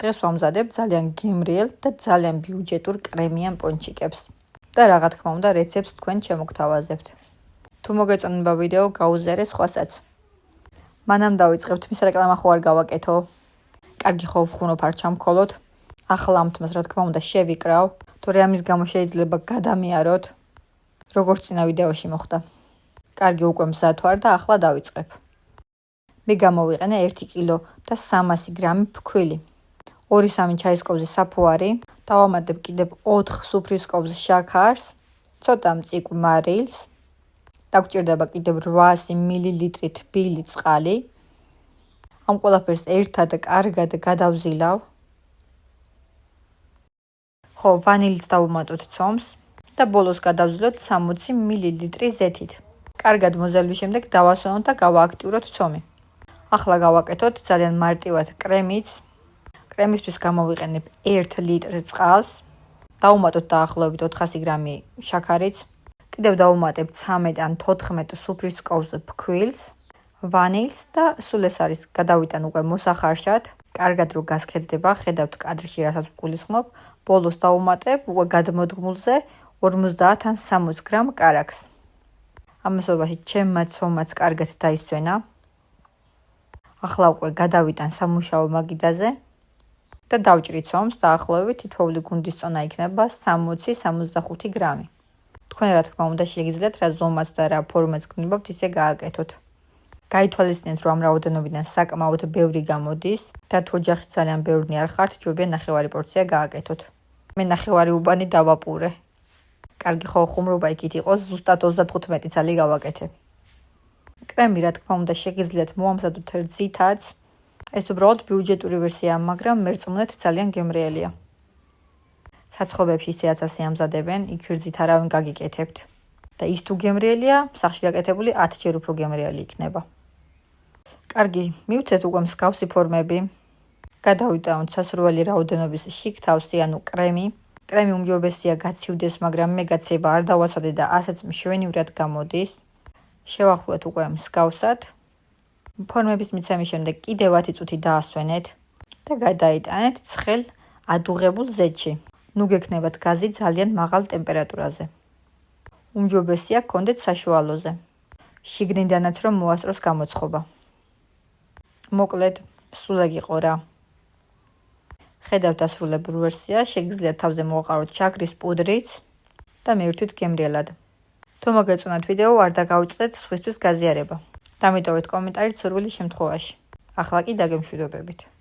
დღეს ვამზადებ ძალიან გემრიელ და ძალიან ბიუჯეტურ კრემიან პონჩიკებს და რა თქმა უნდა რეცეპტს თქვენ შემოგთავაზებთ. თუ მოგეწონება ვიდეო, გაუზიარეთ სხვასაც. მანამ დავიწყებთ, მის რეკლამა ხო არ გავაკეთო. კარგი ხო ვხუნო ფარჩამქოლოდ. ახლა ამ თმას რა თქმა უნდა შევიკრავ. თორე ამის გამო შეიძლება გადამიაროთ. როგორც წინა ვიდეოში მოხდა. კარგი უკვე მზად ვარ და ახლა დავიწყებ. მე გამოვიყენე 1 კილო და 300 გრამი ფქვილი. 2-3 ჩაის კვებზი საფუარი, დავამატებ კიდევ 4 სუფრის კვებზს შაქარს, ცოტა მწიკ მარილს. დაგჭირდება კიდევ 800 მილილიტრი თბილი წყალი. ამ ყველაფერს ერთად კარგად გადავზილავ. ხო, ვანილიც დავუმატოთ ცომს და ბოლოს გადავზილოთ 60 მილილიტრი ზეთით. კარგად მოზელვის შემდეგ დავასვენოთ და გავააქტიუროთ ცომი. ახლა გავაკეთოთ ძალიან მარტივად კრემიც. კრემისთვის გამოვიყენებ 1 ლიტრ წყალს. დავუმატოთ დაახლოებით 400 გრამი შაქარიც. კიდევ დავუმატებ 13 ან 14 სუფრის კვებზს ფქვილს, ვანილს და სულ ეს არის გადავიტან უკვე მოსახარშად. კარგად რო გასქეთდება, ხედავთ კადრში რასაც ვგულისხმობ. ბოლოს დავუმატებ უკვე გადმოდგმულზე 50 ან 60 გრამ კარაქს. ამასობაში ჩემმა ცომაც კარგად დაისვენა. ახლა უკვე გადავიტან სამუშაო მაგიდაზე და დავჭრით ცომს დაახლოებით თითოეული გუნდის წონა იქნება 60-65 გრამი. თქვენ რა თქმა უნდა შეგიძლიათ რა ზომაც და რა ფორმაც გნებავთ ისე გააკეთოთ. გაითვალისწინეთ რომ ამ რაოდენობიდან საკმაოდ ბევრი გამოდის და თუ ოჯახი ძალიან ბევრნი არ ხართ, ჯობია ნახევარი პორცია გააკეთოთ. მე ნახევარი უბანი დავაპურე. კარგი ხო ხუმრობა იქით იყოს, ზუსტად 35 წელი გავაკეთე. კრემი რა თქმა უნდა შეგიძლიათ მოამზადოთ რძითაც. ეს უბრალოდ ბიუჯეტური ვერსიაა, მაგრამ მერწმუნეთ ძალიან გემრიელია. საცხობებში ისეაც ასე ამზადებენ, იქ რძით არავინ გაგიკეთებთ. და ის თუ გემრიელია, სახში გაკეთებული 10 ჯერ უფრო გემრიელი იქნება. კარგი, მივცეთ უკვე მსგავსი ფორმები. გადავიტანოთ სასურველი რაოდენობის შიგ თავსი, ანუ კრემი. კრემი უმჯობესია გაცივდეს, მაგრამ მე გაცება არ დავაცადე და ასეც მშვენივრად გამოდის. შევახუროთ უკვე მსგავსად. ფორმების მიცემის შემდეგ კიდევ 10 წუთი დაასვენეთ და გადაიტანეთ ცხელ ადუღებულ ზეთში. ნუ გექნებათ გაზი ძალიან მაღალ ტემპერატურაზე. უმჯობესია გქონდეთ საშუალოზე. შიგნიდანაც რომ მოასწროს გამოცხობა. მოკლედ, სულ ეგ იყო რა. ხედავთ დასრულებულ ვერსიას, შეგიძლიათ თავზე მოაყაროთ შაქრის პუდრიც და მივირთვით გემრიელად. თუ მოგეწონათ ვიდეო, არ დაგავიწყდეთ სხვისთვის გაზიარება. დამიტოვეთ კომენტარით სურვილის შემთხვევაში. ახლა კი დაგემშვიდობებით.